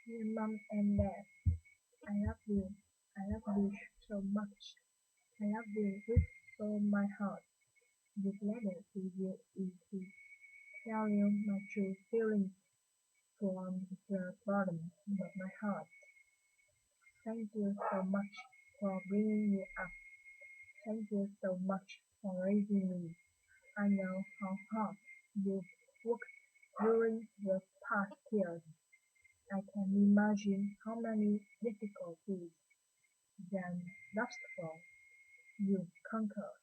Dear Mom and Dad, I love you. I love you so much. I love you with all my heart. This letter to you is to tell you my true feelings from the bottom of my heart. Thank you so much for bringing me up. Thank you so much for raising me. I know how hard you worked during the past years. I can imagine how many difficulties and obstacles you conquered.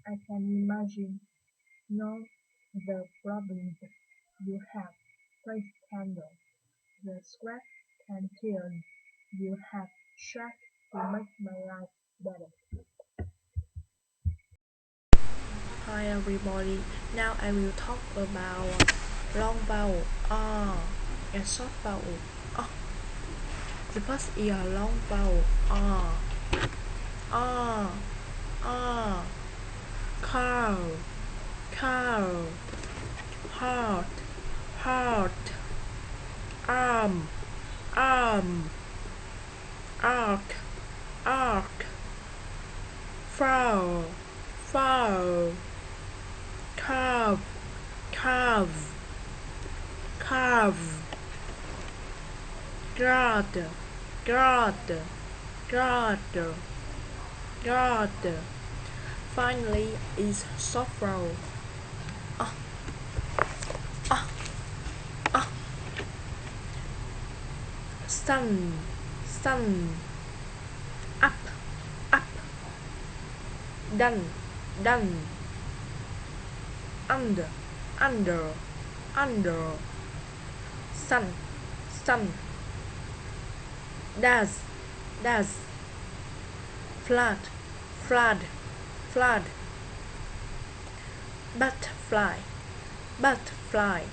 I can imagine now the problems you have faced handle, the sweat and tears you have shed to make my life better. Hi everybody, now I will talk about long vowel R and short vowel R. The first is a long vowel R. R, R, cow, cow, heart, heart, arm, arm, arc, arc, flower, flower, calf, calf, calf, guard, guard, guard, guard. Finally is soft vowel. Ah, ah, ah. Sun, sun. Up, up. Done, done. Under, under, under. Sun, sun. Does, does. Flood, flood, flood. Butterfly, butterfly.